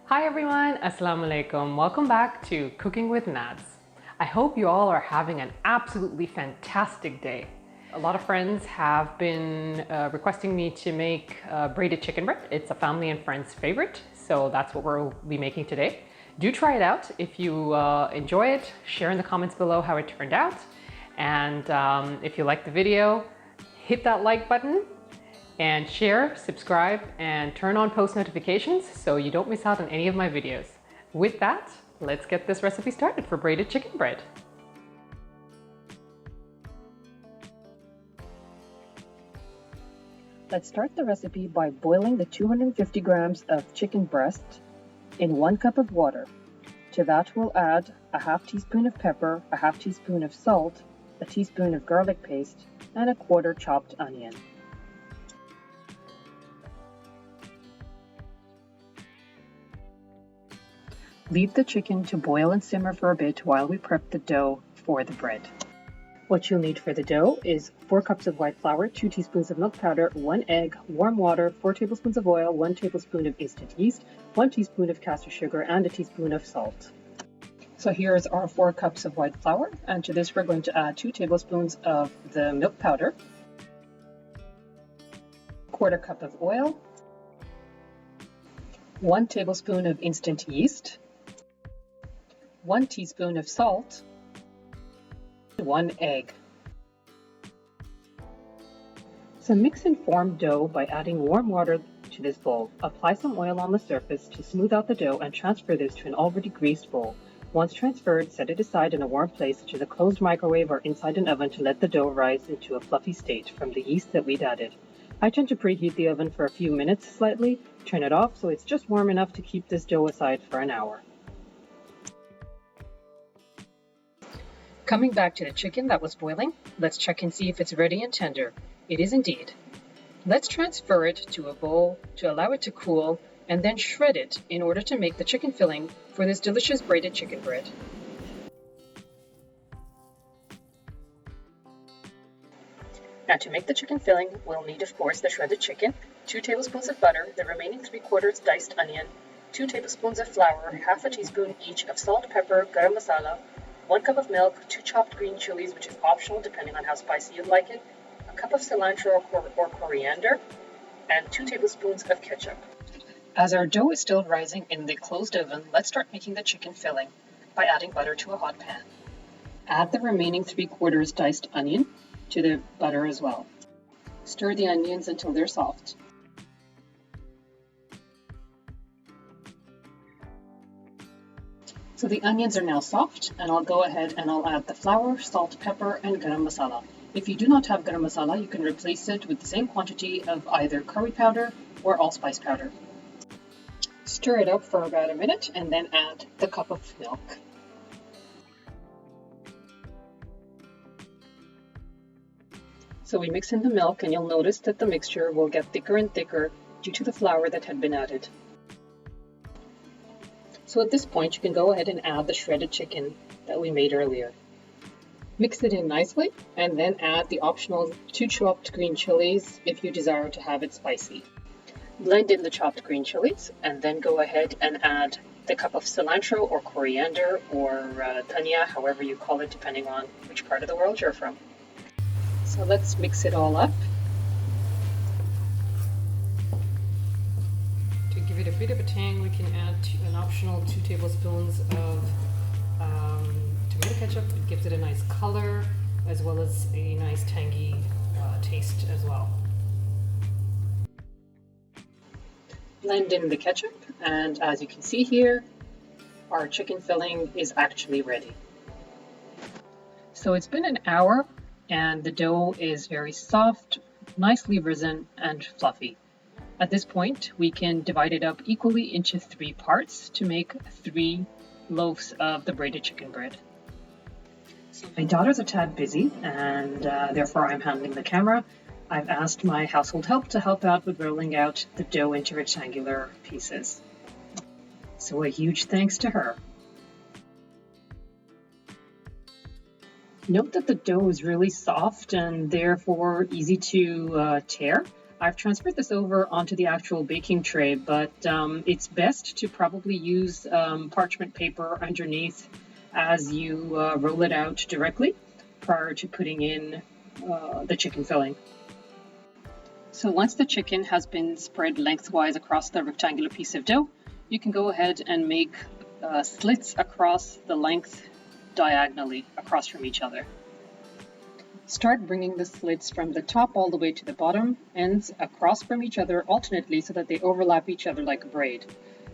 Hi everyone, Assalam Alaikum. Welcome back to Cooking with NadZ. I hope you all are having an absolutely fantastic day. A lot of friends have been requesting me to make braided chicken bread. It's a family and friends favorite, so that's what we'll be making today. Do try it out. If you enjoy it, share in the comments below how it turned out. And if you like the video, hit that like button and share, subscribe, and turn on post notifications so you don't miss out on any of my videos. With that, let's get this recipe started for braided chicken bread. Let's start the recipe by boiling the 250 grams of chicken breast in 1 cup of water. To that we'll add a half teaspoon of pepper, a half teaspoon of salt, a teaspoon of garlic paste, and a quarter chopped onion. Leave the chicken to boil and simmer for a bit while we prep the dough for the bread. What you'll need for the dough is 4 cups of white flour, 2 teaspoons of milk powder, 1 egg, warm water, 4 tablespoons of oil, 1 tablespoon of instant yeast, 1 teaspoon of castor sugar, and a teaspoon of salt. So here's our 4 cups of white flour, and to this we're going to add 2 tablespoons of the milk powder, 1/4 cup of oil, 1 tablespoon of instant yeast, 1 teaspoon of salt, 1 egg. So mix and form dough by adding warm water to this bowl. Apply some oil on the surface to smooth out the dough and transfer this to an already greased bowl. Once transferred, set it aside in a warm place such as a closed microwave or inside an oven to let the dough rise into a fluffy state from the yeast that we'd added. I tend to preheat the oven for a few minutes slightly, turn it off so it's just warm enough to keep this dough aside for an hour. Coming back to the chicken that was boiling, let's check and see if it's ready and tender. It is indeed. Let's transfer it to a bowl to allow it to cool and then shred it in order to make the chicken filling for this delicious braided chicken bread. Now to make the chicken filling, we'll need of course the shredded chicken, 2 tablespoons of butter, the remaining 3/4 diced onion, 2 tablespoons of flour, half a teaspoon each of salt, pepper, garam masala, 1 cup of milk, 2 chopped green chilies, which is optional depending on how spicy you like it, a cup of cilantro or coriander, and 2 tablespoons of ketchup. As our dough is still rising in the closed oven, let's start making the chicken filling by adding butter to a hot pan. Add the remaining 3/4 diced onion to the butter as well. Stir the onions until they're soft. So the onions are now soft, and I'll go ahead and I'll add the flour, salt, pepper, and garam masala. If you do not have garam masala, you can replace it with the same quantity of either curry powder or allspice powder. Stir it up for about a minute and then add the cup of milk. So we mix in the milk and you'll notice that the mixture will get thicker and thicker due to the flour that had been added. So at this point, you can go ahead and add the shredded chicken that we made earlier. Mix it in nicely and then add the optional 2 chopped green chilies if you desire to have it spicy. Blend in the chopped green chilies and then go ahead and add the cup of cilantro or coriander or dhania, however you call it, depending on which part of the world you're from. So let's mix it all up. To give it a bit of a tang, we can add an optional 2 tablespoons of tomato ketchup. It gives it a nice color as well as a nice tangy taste as well. Blend in the ketchup, and as you can see here, our chicken filling is actually ready. So it's been an hour and the dough is very soft, nicely risen and fluffy. At this point, we can divide it up equally into 3 parts to make 3 loaves of the braided chicken bread. So my daughter's a tad busy and therefore I'm handling the camera. I've asked my household help to help out with rolling out the dough into rectangular pieces. So a huge thanks to her. Note that the dough is really soft and therefore easy to tear. I've transferred this over onto the actual baking tray, but it's best to probably use parchment paper underneath as you roll it out directly prior to putting in the chicken filling. So once the chicken has been spread lengthwise across the rectangular piece of dough, you can go ahead and make slits across the length diagonally across from each other. Start bringing the slits from the top all the way to the bottom ends across from each other alternately so that they overlap each other like a braid.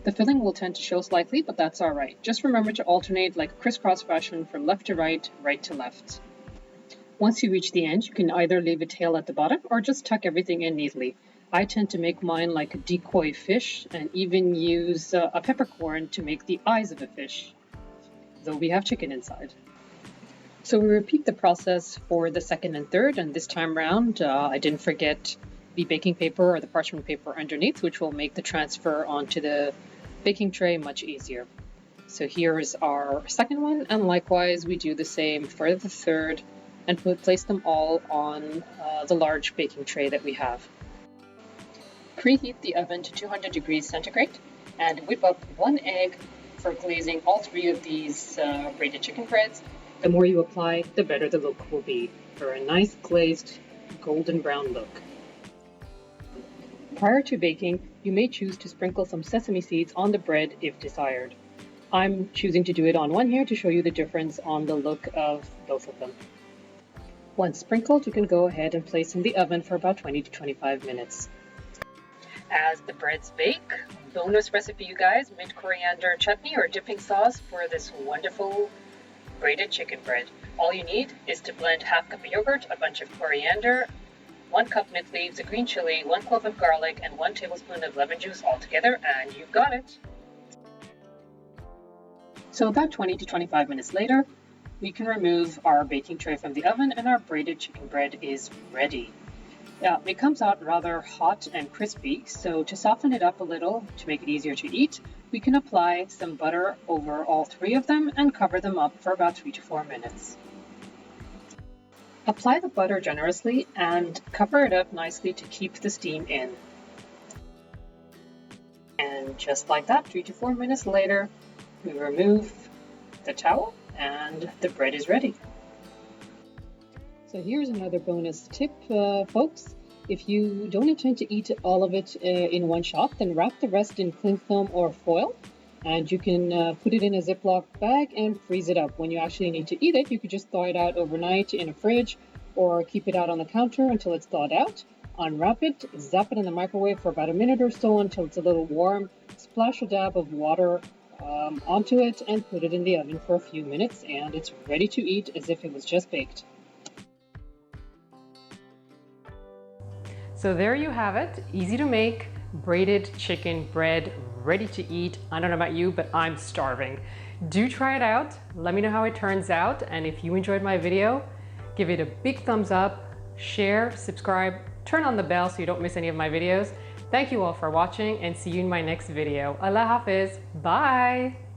The filling will tend to show slightly, but that's all right. Just remember to alternate like a crisscross fashion from left to right, right to left. Once you reach the end, you can either leave a tail at the bottom or just tuck everything in neatly. I tend to make mine like a decoy fish and even use a peppercorn to make the eyes of a fish, though we have chicken inside. So we repeat the process for the second and third, and this time round I didn't forget the baking paper or the parchment paper underneath, which will make the transfer onto the baking tray much easier. So here's our second one, and likewise we do the same for the third and place them all on the large baking tray that we have. Preheat the oven to 200 degrees centigrade and whip up 1 egg for glazing all 3 of these braided chicken breads. The more you apply, the better the look will be for a nice glazed golden brown look. Prior to baking, you may choose to sprinkle some sesame seeds on the bread if desired. I'm choosing to do it on one here to show you the difference on the look of both of them. Once sprinkled, you can go ahead and place in the oven for about 20 to 25 minutes. As the breads bake, bonus recipe you guys, mint coriander chutney or dipping sauce for this wonderful braided chicken bread. All you need is to blend half cup of yogurt, a bunch of coriander, 1 cup mint leaves, a green chili, 1 clove of garlic, and 1 tablespoon of lemon juice all together, and you've got it. So about 20 to 25 minutes later, we can remove our baking tray from the oven and our braided chicken bread is ready. It comes out rather hot and crispy, so to soften it up a little, to make it easier to eat, we can apply some butter over all 3 of them and cover them up for about 3 to 4 minutes. Apply the butter generously and cover it up nicely to keep the steam in. And just like that, 3 to 4 minutes later, we remove the towel and the bread is ready. So here's another bonus tip, folks. If you don't intend to eat all of it in one shot, then wrap the rest in cling film or foil, and you can put it in a Ziploc bag and freeze it up. When you actually need to eat it, you could just thaw it out overnight in a fridge or keep it out on the counter until it's thawed out. Unwrap it, zap it in the microwave for about a minute or so until it's a little warm, splash a dab of water onto it and put it in the oven for a few minutes, and it's ready to eat as if it was just baked. So there you have it, easy to make, braided chicken bread, ready to eat. I don't know about you, but I'm starving. Do try it out, let me know how it turns out, and if you enjoyed my video, give it a big thumbs up, share, subscribe, turn on the bell so you don't miss any of my videos. Thank you all for watching and see you in my next video. Allah Hafiz, bye!